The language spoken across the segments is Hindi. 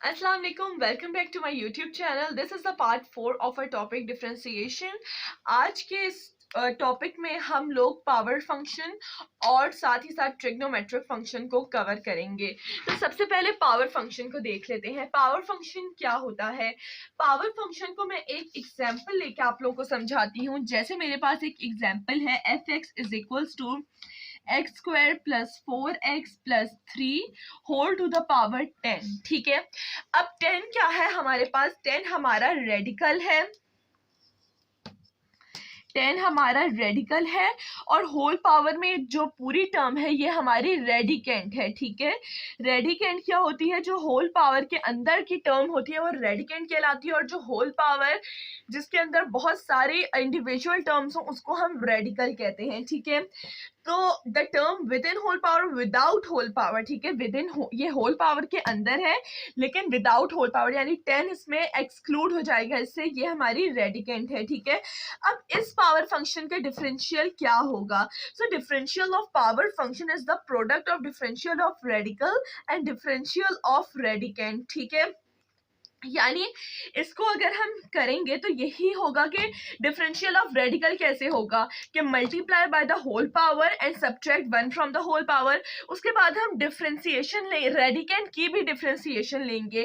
Assalamu alaikum, welcome back to my YouTube channel. This is the part 4 of our topic differentiation. आज के इस टॉपिक में हम लोग पावर फंक्शन और साथ ही साथ ट्रिग्नोमेट्रिक फंक्शन को कवर करेंगे। तो सबसे पहले पावर फंक्शन को देख लेते हैं। पावर फंक्शन क्या होता है? पावर फंक्शन को मैं एक एग्जांपल लेके आप लोगों को समझाती हूँ। जैसे मेरे पास एक एग्जांपल है, f(x) is equals to x square plus 4x plus 3 whole to the power 10। ठीक है, अब 10 क्या है हमारे पास? 10 हमारा रेडिकल है, 10 हमारा रेडिकल है और होल पावर में जो पूरी टर्म है ये हमारी रेडिकेंट है। ठीक है, रेडिकेंट क्या होती है? जो होल पावर के अंदर की टर्म होती है वो रेडिकेंट कहलाती है, और जो होल पावर जिसके अंदर बहुत सारे इंडिविजुअल टर्म्स हो उसको हम रेडिकल कहते हैं। ठीक है, तो the term within whole power, without whole power, ठीक है, विद इन ये होल पावर के अंदर है लेकिन विदाउट होल पावर, यानी 10 इसमें एक्सक्लूड हो जाएगा, इससे ये हमारी रेडिकेंट है। ठीक है, अब इस पावर फंक्शन का डिफरेंशियल क्या होगा? So differential of power function is the product of differential of radical and differential of radicant. ठीक है, यानी इसको अगर हम करेंगे तो यही होगा कि डिफरेंशियल ऑफ रेडिकल कैसे होगा कि multiply by the whole power and subtract 1 from the whole power. उसके बाद हम डिफरेंशिएशन ले, रेडिकेंट की भी डिफरेंशिएशन लेंगे।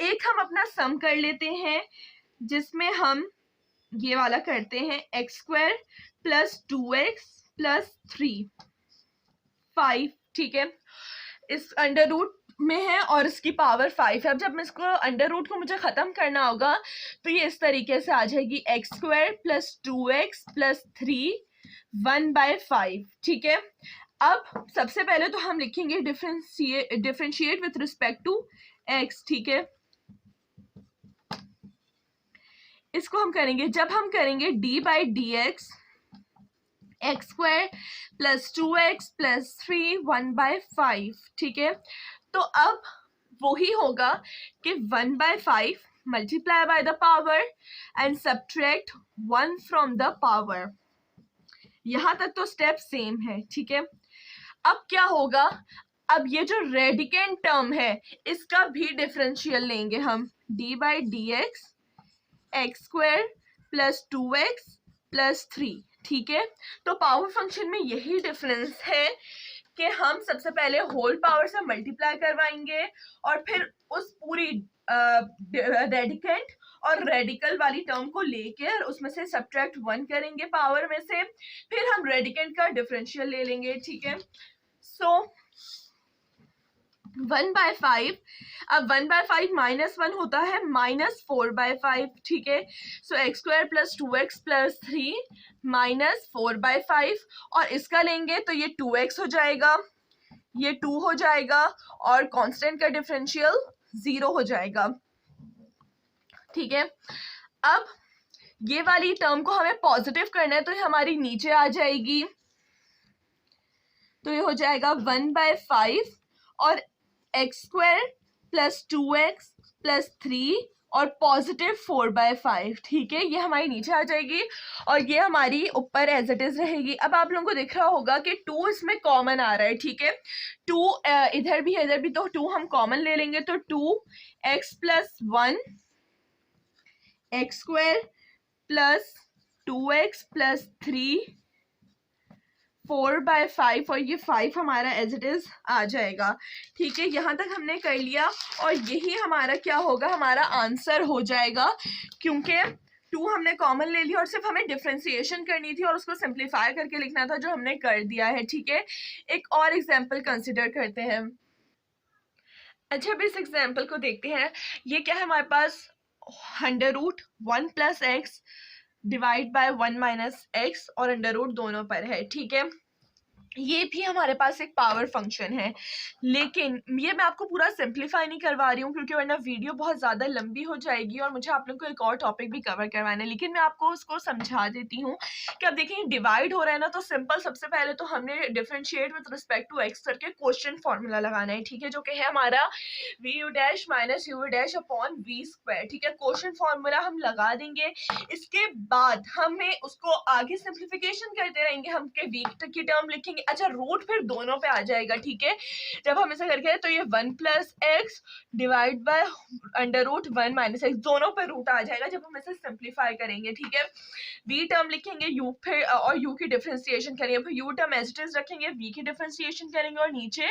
एक हम अपना सम कर लेते हैं जिसमें हम ये वाला करते हैं, x square plus 2x plus 5। ठीक है, इस अंडर रूट में है और इसकी पावर 5 है। अब जब मैं इसको अंडर रूट को मुझे खत्म करना होगा तो ये इस तरीके से आ जाएगी, x square plus 2x plus 1/5। ठीक है, अब सबसे पहले तो हम लिखेंगे differentiate with respect to x। ठीक है, इसको हम करेंगे, जब हम करेंगे d/dx x square plus 2x plus 1/5। ठीक है, तो अब वही होगा कि 1/5 multiply by the power and subtract 1 from the power. यहां तक तो स्टेप सेम है। ठीक है, अब क्या होगा? अब ये जो रेडिकेंट टर्म है इसका भी डिफरेंशियल लेंगे हम, d/dx x square plus 2x plus 3। ठीक है, तो पावर फंक्शन में यही डिफरेंस है कि हम सबसे पहले होल पावर से मल्टीप्लाई करवाएंगे और फिर उस पूरी रेडिकेंट और रेडिकल वाली टर्म को लेकर उसमें से सब्ट्रैक्ट 1 करेंगे पावर में से, फिर हम रेडिकेंट का डिफरेंशियल ले लेंगे। ठीक है, सो 1/5, अब 1/5 -1 होता है -4/5। ठीक है, so x square plus 2x plus 3 -4/5, और इसका लेंगे तो ये 2x हो जाएगा, ये 2 हो जाएगा और कांस्टेंट का डिफरेंशियल 0 हो जाएगा। ठीक है, अब ये वाली टर्म को हमें पॉजिटिव करना है तो ये हमारी नीचे आ जाएगी, तो ये हो जाएगा 1/5 और x square plus 2x plus 3 और पॉजिटिव 4/5। ठीक है, ये हमारी नीचे आ जाएगी और ये हमारी ऊपर एज इट इज रहेगी। अब आप लोगों को दिख रहा होगा कि 2 इसमें कॉमन आ रहा है। ठीक है, 2 इधर भी है इधर भी, तो 2 हम कॉमन ले लेंगे, तो 2x plus 1 x square plus 2x plus 3 4/5 और ये 5 हमारा एज इट इज आ जाएगा। ठीक है, यहाँ तक हमने कर लिया और यही हमारा क्या होगा, हमारा आंसर हो जाएगा, क्योंकि 2 हमने कॉमन ले लिया और सिर्फ हमें डिफरेंशिएशन करनी थी और उसको सिंप्लीफाई करके लिखना था, जो हमने कर दिया है। ठीक है, एक और एग्जाम्पल कंसिडर करते हैं। अच्छा, अब इस एग्जाम्पल को देखते हैं। ये क्या है हमारे पास, under root 1 plus x divide by 1 minus x और अंडर रूट दोनों पर है। ठीक है, ये भी हमारे पास एक पावर फंक्शन है, लेकिन ये मैं आपको पूरा सिंप्लीफाई नहीं करवा रही हूँ क्योंकि वरना वीडियो बहुत ज़्यादा लंबी हो जाएगी और मुझे आप लोगों को एक और टॉपिक भी कवर करवाना है। लेकिन मैं आपको उसको समझा देती हूँ कि अब देखिए डिवाइड हो रहा है ना, तो सिंपल सबसे पहले तो हमने differentiate with respect to x करके क्वेश्चन फॉर्मूला लगाना है। ठीक है, जो कि है हमारा v u dash minus u dash upon v square. ठीक है, क्वेश्चन फॉर्मूला हम लगा देंगे, इसके बाद हमें उसको आगे सिंप्लीफिकेशन करते रहेंगे, हम के वी की टर्म लिखेंगे, अच्छा रूट फिर दोनों पे आ जाएगा, ठीक है। जब हम ऐसा करके तो ये 1 + x डिवाइड बाय √1 - x दोनों पे रूट आ जाएगा जब हम इसे सिंप्लीफाई करेंगे, ठीक है। v टर्म लिखेंगे u फिर और u की डिफरेंशिएशन करेंगे, फिर u term as it is रखेंगे, v की डिफरेंशिएशन करेंगे और नीचे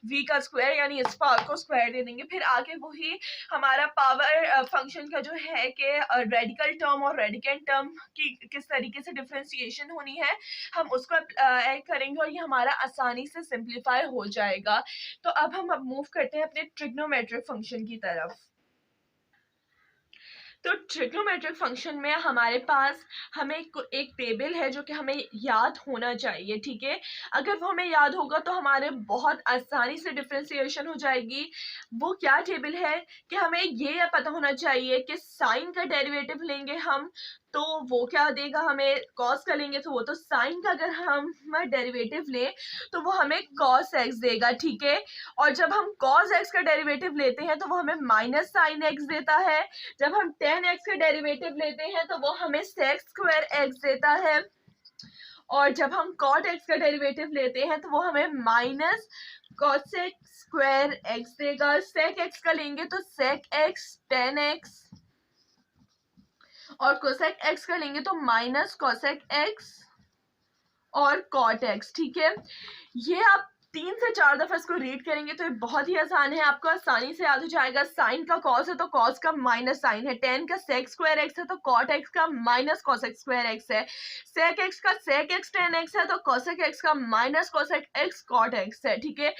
v का स्क्वायर यानी इस पावर को स्क्वायर दे देंगे। फिर आगे वही हमारा पावर फंक्शन का जो है कि रेडिकल टर्म और रेडिकेंट टर्म की किस तरीके से डिफरेंशिएशन होनी है हम उसको ऐड करेंगे और ये हमारा आसानी से सिंप्लीफाई हो जाएगा। तो अब हम मूव करते हैं अपने ट्रिग्नोमेट्रिक फंक्शन की तरफ। तो ट्रिग्नोमेट्रिक फंक्शन में हमारे पास हमें एक टेबल है जो कि हमें याद होना चाहिए, ठीक है। अगर वो हमें याद होगा तो हमारे बहुत आसानी से डिफरेंशिएशन हो जाएगी। वो क्या टेबल है कि हमें ये पता होना चाहिए कि साइन का डेरिवेटिव लेंगे हम तो वो क्या देगा हमें, कॉस का लेंगे तो वो तो साइन का अगर हम डेरिवेटिव लें तो वो हमें कॉस एक्स देगा, ठीक है। और जब हम कॉस एक्स का डेरिवेटिव लेते हैं तो वो हमें माइनस साइन एक्स देता है। जब हम tan x का डेरिवेटिव लेते हैं तो वो हमें sec स्क्वायर x देता है। और जब हम cot x का डेरिवेटिव लेते हैं तो वो हमें माइनस cosec स्क्वायर x देगा। sec x का लेंगे तो sec x tan x और cosec x का लेंगे तो माइनस cosec x और cot x, ठीक है। ये आप 3 से 4 दफा इसको रीड करेंगे तो ये बहुत ही आसान है, आपको आसानी से याद हो जाएगा। साइन का कॉस है तो कॉस का माइनस साइन है, टेन का सेक स्क्वायर एक्स है तो कॉट एक्स का माइनस कॉसेक स्क्वायर एक्स है, सेक एक्स का सेक एक्स टेन एक्स है तो कॉसेक एक्स का minus cosec x cot x है, ठीक है।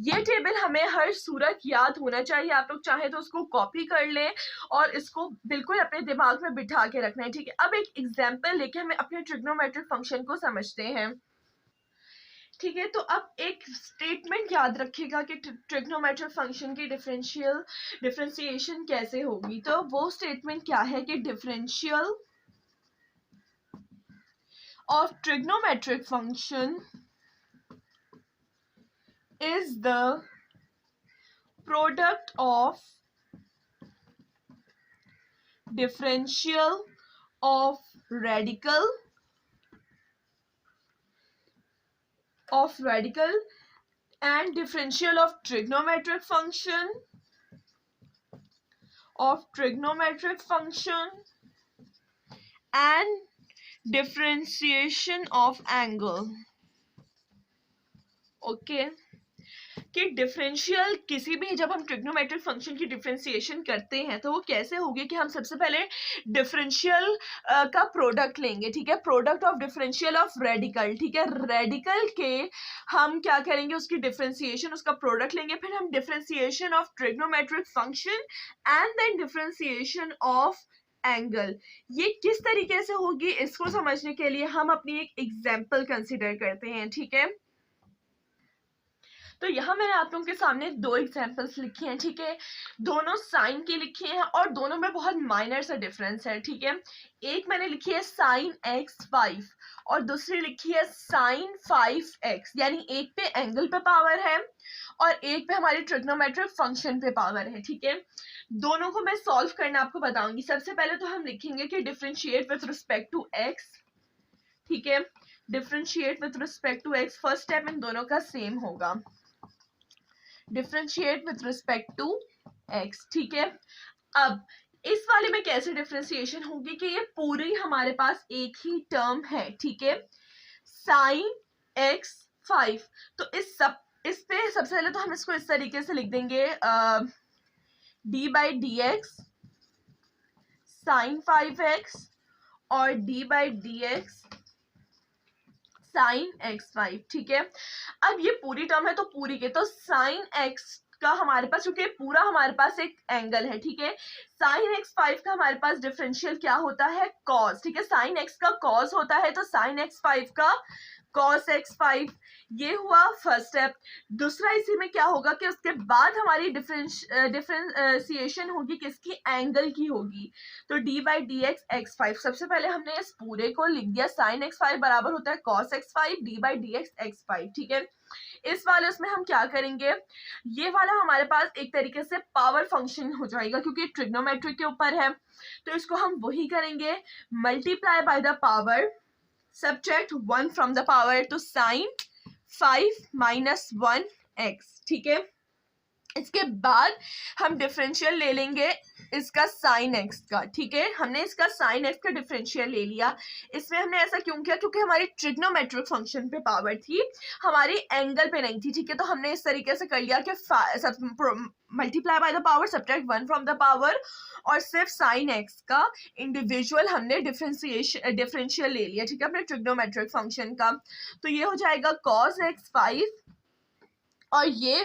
ये टेबल हमें हर सूरत याद होना चाहिए। आप लोग चाहे तो उसको कॉपी कर लें और इसको बिल्कुल अपने दिमाग में बिठा के रखना है, ठीक है। अब एक एग्जाम्पल लेके हमें अपने ट्रिग्नोमेट्रिक फंक्शन को समझते हैं, ठीक है। तो अब एक स्टेटमेंट याद रखिएगा कि ट्रिग्नोमेट्रिक फंक्शन की डिफरेंशिएशन कैसे होगी। तो वो स्टेटमेंट क्या है कि differential of trigonometric function is the product of differential of radical and differential of trigonometric function and differentiation of angle, okay कि डिफरेंशियल किसी भी, जब हम ट्रिग्नोमेट्रिक फंक्शन की डिफरेंशिएशन करते हैं तो वो कैसे होगी कि हम सबसे पहले डिफरेंशियल का प्रोडक्ट लेंगे, ठीक है। Product of differential of radical, ठीक है। रेडिकल के हम क्या करेंगे, उसकी डिफरेंशिएशन, उसका प्रोडक्ट लेंगे, फिर हम differentiation of trigonometric function and then differentiation of angle. ये किस तरीके से होगी इसको समझने के लिए हम अपनी एक एग्जाम्पल कंसिडर करते हैं, ठीक है। तो यहाँ मैंने आप लोगों के सामने 2 एग्जांपल्स लिखी हैं, ठीक है। दोनों साइन की लिखी हैं और दोनों में बहुत माइनर सा डिफरेंस है, ठीक है। एक मैंने लिखी है साइन x 5 और दूसरी लिखी है साइन 5x, यानी एक पे एंगल पे पावर है और एक पे हमारी ट्रिग्नोमेट्रिक फंक्शन पे पावर है, ठीक है। दोनों को मैं सॉल्व करना आपको बताऊंगी। सबसे पहले तो हम लिखेंगे कि differentiate with respect to x, ठीक है। Differentiate with respect to x, first step इन दोनों का सेम होगा, differentiate with respect to x, ठीक है। अब इस वाले में कैसे डिफरेंशिएशन होगी कि ये पूरी हमारे पास एक ही टर्म है, ठीक है। साइन x 5, तो इस पे सबसे पहले तो हम इसको इस तरीके से लिख देंगे d/dx साइन 5x और d/dx साइन x5, ठीक है। अब ये पूरी टर्म है तो पूरी के तो साइन x का हमारे पास, क्योंकि पूरा हमारे पास एक एंगल है, ठीक है। साइन x5 का हमारे पास डिफरेंशियल क्या होता है, कॉस, ठीक है। साइन x का कॉस होता है तो साइन x5 का cos x5, ये हुआ फर्स्ट स्टेप। दूसरा इसी में क्या होगा कि उसके बाद हमारी डिफरेंशिएशन होगी किसकी, एंगल की होगी। तो d/dx x5, सबसे पहले हमने इस पूरे को लिख दिया, साइन x5 बराबर होता है cos x5 d/dx x5, ठीक है। इस वाले उसमें हम क्या करेंगे, ये वाला हमारे पास एक तरीके से पावर फंक्शन हो जाएगा क्योंकि ट्रिग्नोमेट्री के ऊपर है, तो इसको हम वही करेंगे, multiply by the power, subtract 1 from the power, तो sin 5 माइनस 1x, ठीक है। इसके बाद हम डिफरेंशियल ले लेंगे इसका साइन एक्स का, ठीक है। हमने इसका साइन एक्स का डिफरेंशियल ले लिया। इसमें हमने ऐसा क्यों किया, क्योंकि हमारी ट्रिग्नोमेट्रिक फंक्शन पे पावर थी, हमारी एंगल पे नहीं थी, ठीक है। तो हमने इस तरीके से कर लिया कि multiply by the power subtract 1 from the power, और सिर्फ साइन एक्स का इंडिविजुअल हमने डिफरेंशियल ले लिया, ठीक है, अपने ट्रिग्नोमेट्रिक फंक्शन का। तो ये हो जाएगा cos x 5, और ये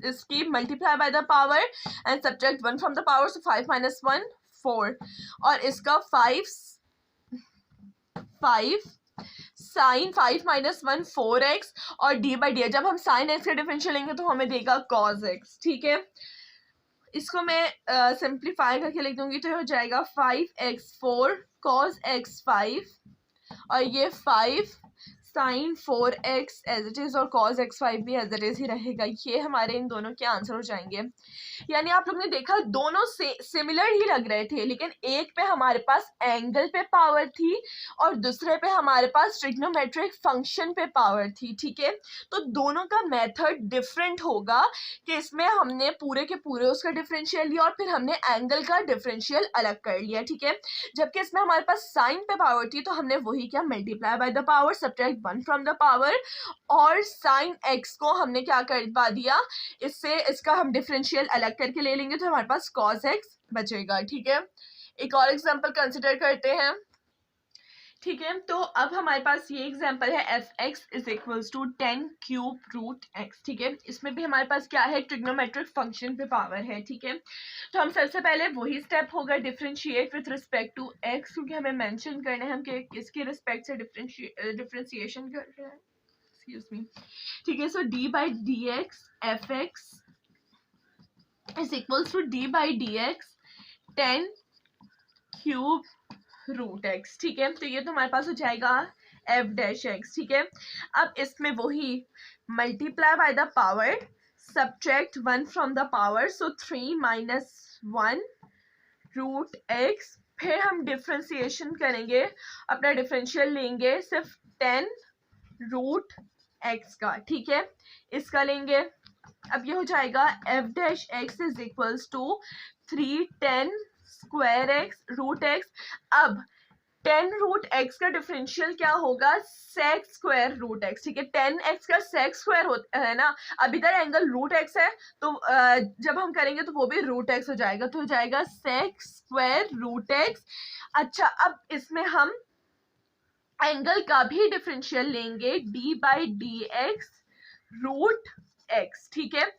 इसकी multiply by the power and subtract 1 from the power, so 5 minus 1 4, और इसका 5 साइन 5 माइनस 1 4x, और डी बाई डी, जब हम साइन एक्स का डिफरेंशियल लेंगे तो हमें देगा cos x, ठीक है। इसको मैं सिंप्लीफाई करके लिख दूंगी, तो हो जाएगा 5x 4 cos x 5, और ये 5 sine 4x as it is, और cos x 5 भी एज इट इज ही रहेगा। ये हमारे इन दोनों के आंसर हो जाएंगे। यानी आप लोग ने देखा दोनों से सिमिलर ही लग रहे थे, लेकिन एक पे हमारे पास एंगल पे पावर थी और दूसरे पे हमारे पास ट्रिग्नोमेट्रिक फंक्शन पे पावर थी, ठीक है। तो दोनों का मेथड डिफरेंट होगा कि इसमें हमने पूरे के पूरे उसका डिफरेंशियल लिया और फिर हमने एंगल का डिफरेंशियल अलग कर लिया, ठीक है। जबकि इसमें हमारे पास साइन पे पावर थी, तो हमने वही किया, multiply by the power subtract 1 from the power, और साइन एक्स को हमने क्या करवा दिया, इससे इसका हम डिफरेंशियल अलग करके ले लेंगे, तो हमारे पास cos x बचेगा, ठीक है। एक और एग्जांपल कंसिडर करते हैं, ठीक है। तो अब हमारे पास ये एग्जांपल है f(x) is equals to 10 cube root x, ठीक है। इसमें भी हमारे पास क्या है, ट्रिग्नोमेट्रिक फंक्शन पे पावर है, ठीक है। तो हम सबसे पहले वही स्टेप होगा, differentiate with respect to x, क्योंकि हमें मेंशन करना है हम किसके रिस्पेक्ट से डिफरेंशिएशन कर रहे हैं, एक्सक्यूज मी, ठीक है। So d by d x f(x) is equals to d by d x 10 cube root x, ठीक है। तो ये तो हमारे पास हो जाएगा f डैश x, ठीक है। अब इसमें वही multiply by the power subtract 1 from the power, so 3 minus 1 root x, फिर हम डिफरेंशिएशन करेंगे, अपना डिफरेंशियल लेंगे सिर्फ 10 रूट x का, ठीक है। इसका लेंगे, अब ये हो जाएगा f dash x is equals to 310 square x root x. अब 10 रूट एक्स का डिफरेंशियल क्या होगा, सेक स्क्वायर रूट एक्स, ठीक है। 10x का सेक स्क्वायर होता है ना, अब इधर एंगल रूट एक्स है, तो जब हम करेंगे तो वो भी रूट एक्स हो जाएगा, तो हो जाएगा सेक स्क्वायर रूट एक्स। अच्छा, अब इसमें हम एंगल का भी डिफरेंशियल लेंगे, d by d x root x, ठीक है।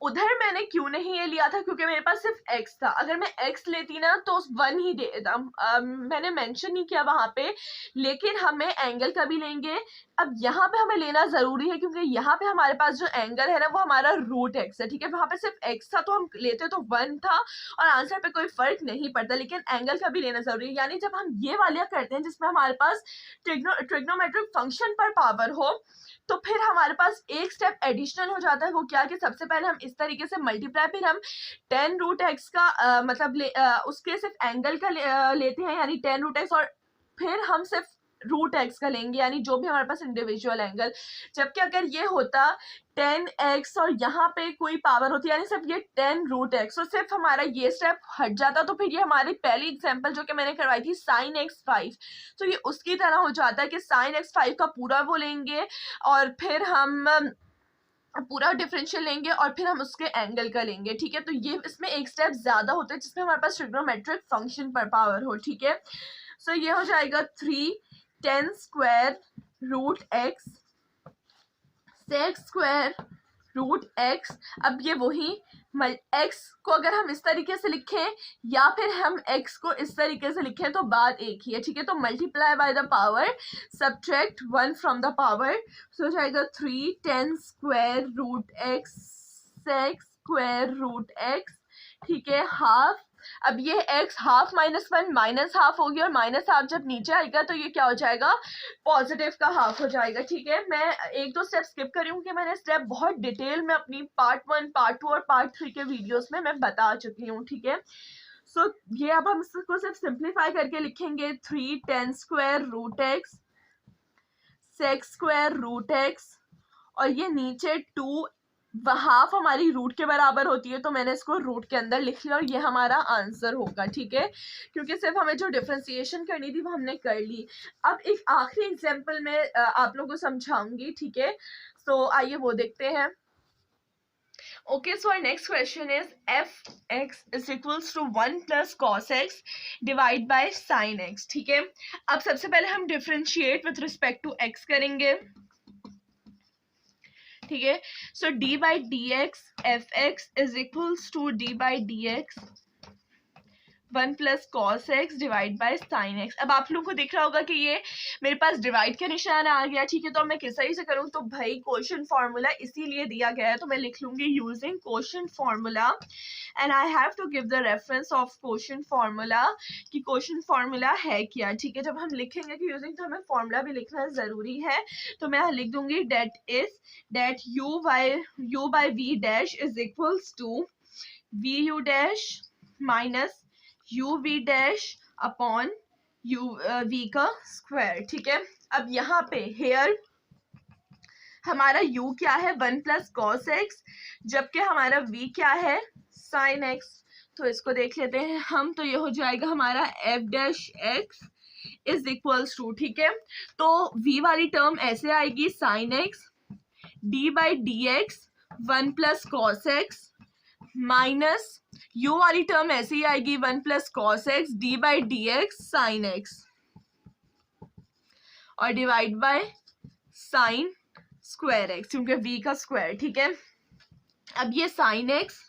उधर मैंने क्यों नहीं ये लिया था, क्योंकि मेरे पास सिर्फ x था। अगर मैं x लेती ना तो 1 ही देता, मैंने मेंशन नहीं किया वहां पे, लेकिन हमें एंगल का भी लेंगे। अब यहाँ पे हमें लेना जरूरी है, क्योंकि यहाँ पे हमारे पास जो एंगल है ना वो हमारा रूट x है, ठीक है। वहां पे सिर्फ x था तो हम लेते तो 1 था और आंसर पे कोई फर्क नहीं पड़ता, लेकिन एंगल का भी लेना जरूरी है। यानी जब हम ये वालिया करते हैं जिसमें हमारे पास ट्रिग्नोमेट्रिक फंक्शन पर पावर हो, तो फिर हमारे पास एक स्टेप एडिशनल हो जाता है। वो क्या कि सबसे पहले हम इस तरीके से मल्टीप्लाई, फिर हम 10 रूट एक्स का मतलब उसके सिर्फ एंगल का लेते हैं, यानी 10 रूट एक्स, और फिर हम सिर्फ रूट एक्स का लेंगे, यानी जो भी हमारे पास इंडिविजुअल एंगल। जबकि अगर ये होता 10x और यहाँ पे कोई पावर होती, यानी सिर्फ ये 10 रूट एक्स, तो सिर्फ हमारा ये स्टेप हट जाता, तो फिर ये हमारी पहली एग्जांपल जो कि मैंने करवाई थी साइन एक्स 5, तो ये उसकी तरह हो जाता है कि साइन एक्स 5 का पूरा वो लेंगे और फिर हम पूरा डिफरेंशियल लेंगे और फिर हम उसके एंगल का लेंगे, ठीक है। तो ये इसमें एक स्टेप ज्यादा होता है जिसमें हमारे पास ट्रिग्नोमेट्रिक फंक्शन पर पावर हो, ठीक है। सो ये हो जाएगा 310 square root x sec square root x. अब ये वही x को अगर हम इस तरीके से लिखें या फिर हम x को इस तरीके से लिखें तो बात एक ही है, ठीक है। तो multiply by the power subtract 1 from the power, so हो जाएगा 310 square root x sec square root x, ठीक है, हाफ। अब ये x half minus 1 minus half होगी, और माइनस हाफ जब नीचे आएगा तो ये क्या हो जाएगा, पॉजिटिव का हाफ हो जाएगा, ठीक है। मैं एक दो स्टेप स्किप कर रही हूँ कि मैंने स्टेप बहुत डिटेल में अपनी पार्ट 1 पार्ट 2 और पार्ट 3 के वीडियोस में मैं बता चुकी हूँ, ठीक है। सो ये अब हम इसको सिर्फ सिंप्लीफाई करके लिखेंगे, 310 square root x sec square root x, और ये नीचे 2 हाफ हमारी रूट के बराबर होती है, तो मैंने इसको रूट के अंदर लिख लिया और ये हमारा आंसर होगा, ठीक है, क्योंकि सिर्फ हमें जो डिफरेंशिएशन करनी थी वो हमने कर ली। अब एक आखिरी एग्जांपल में आप लोगों को समझाऊंगी, ठीक है, तो आइए वो देखते हैं। Okay, so our next question is fx is equals to 1 plus cos x divided by sin x, ठीक है। अब सबसे पहले हम differentiate with respect to x करेंगे, ठीक है। So d by d x f x is equals to d by d x 1 plus cos x divide by sine x. अब आप लोगों को दिख रहा होगा कि ये मेरे पास डिवाइड का निशान आ गया, ठीक है। तो मैं किस तरीके से करूँ, तो भाई क्वोशिएंट फार्मूला इसीलिए दिया गया है, तो मैं लिख लूंगी using quotient formula and I have to give the reference of quotient formula कि क्वोशिएंट फार्मूला है क्या, ठीक है। जब हम लिखेंगे कि यूजिंग, तो हमें फार्मूला भी लिखना जरूरी है, तो मैं लिख दूंगी that u by v dash is equals to v u dash minus u v dash upon u v का स्क्वायर, ठीक है। अब यहाँ पे हेयर हमारा u क्या है 1 प्लस कॉस एक्स, जबकि हमारा v क्या है साइन एक्स। तो इसको देख लेते हैं हम, तो ये हो जाएगा हमारा f dash x is equals to, ठीक है। तो v वाली टर्म ऐसे आएगी sine x d by d x 1 plus cos x minus u वाली टर्म ऐसे ही आएगी 1 plus cos x d by d x sine x और divide by sine square x, क्योंकि v का स्क्वायर, ठीक है। अब ये साइन एक्स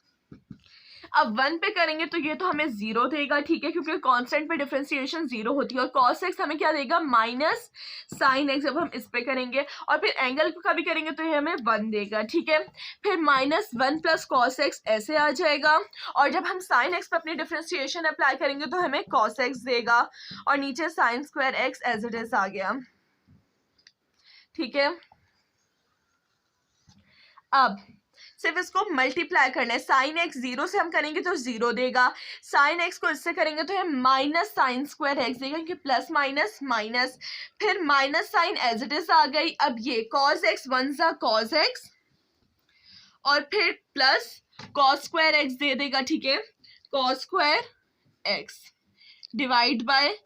अब 1 पे करेंगे तो ये तो हमें 0 देगा, ठीक है, क्योंकि कांस्टेंट पे डिफरेंशिएशन 0 होती है। और cos x हमें क्या देगा माइनस साइन x, जब हम इस पे करेंगे और फिर एंगल का भी करेंगे तो ये हमें 1 देगा, ठीक है। फिर माइनस 1 प्लस cos x ऐसे आ जाएगा, और जब हम साइन x पे अपनी डिफरेंशिएशन अप्लाई करेंगे तो हमें cos x देगा, और नीचे sine square x as it is आ गया, ठीक है। अब सिर्फ इसको मल्टीप्लाई करना है, साइन एक्स 0 से हम करेंगे तो 0 देगा, साइन एक्स को इससे करेंगे तो ये माइनस साइन स्क्वायर एक्स देगा, क्योंकि प्लस माइनस माइनस, फिर minus sine as it is आ गई। अब ये कॉस एक्स 1 सा कॉस एक्स और फिर प्लस कॉस स्क्वायर एक्स दे देगा, ठीक है, cos square x divide by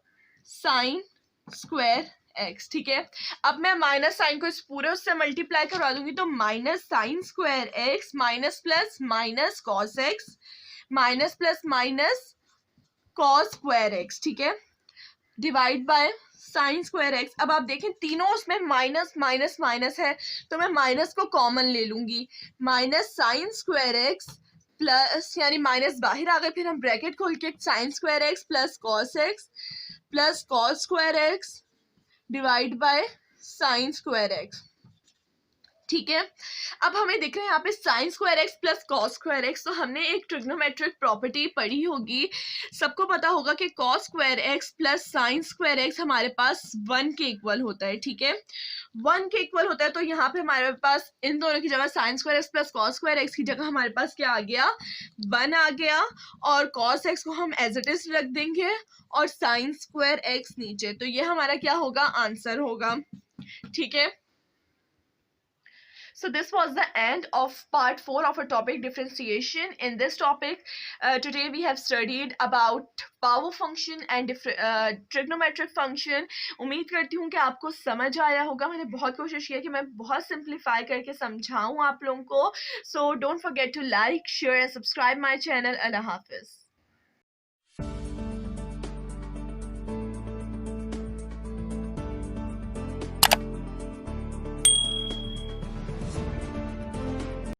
sine square x, ठीक है। अब मैं माइनस साइन को इस पूरे उससे मल्टीप्लाई करवा दूंगी, तो minus sign square x minus plus minus cos x minus plus minus cos square x, ठीक है, divide by sine square x. अब आप देखें तीनों उसमें माइनस माइनस माइनस है, तो मैं माइनस को कॉमन ले लूंगी, minus sign square x plus, यानी माइनस बाहर आ गए, फिर हम ब्रैकेट खोल के sign square x plus cos square x divide by sine square x, ठीक है। अब हमें दिख रहा है यहाँ पे sign square x plus cos square x, तो हमने एक ट्रिग्नोमेट्रिक प्रॉपर्टी पढ़ी होगी, सबको पता होगा कि cos square x plus sign square x हमारे पास 1 के इक्वल होता है, ठीक है, 1 के इक्वल होता है। तो यहाँ पे हमारे पास इन दोनों की जगह sign square x plus cos square x की जगह हमारे पास क्या आ गया 1 आ गया, और कॉस एक्स को हम एज इट इज रख देंगे और साइन स्क्वायर एक्स नीचे, तो ये हमारा क्या होगा आंसर होगा, ठीक है। So this was the end of part 4 of our topic differentiation. In this topic, today we have studied about power function and trigonometric function. उम्मीद करती हूँ कि आपको समझ आया होगा। मैंने बहुत कोशिश की है कि मैं बहुत सिंप्लीफाई करके समझाऊँ आप लोगों को. So don't forget to like, share and subscribe my channel. Allah Hafiz.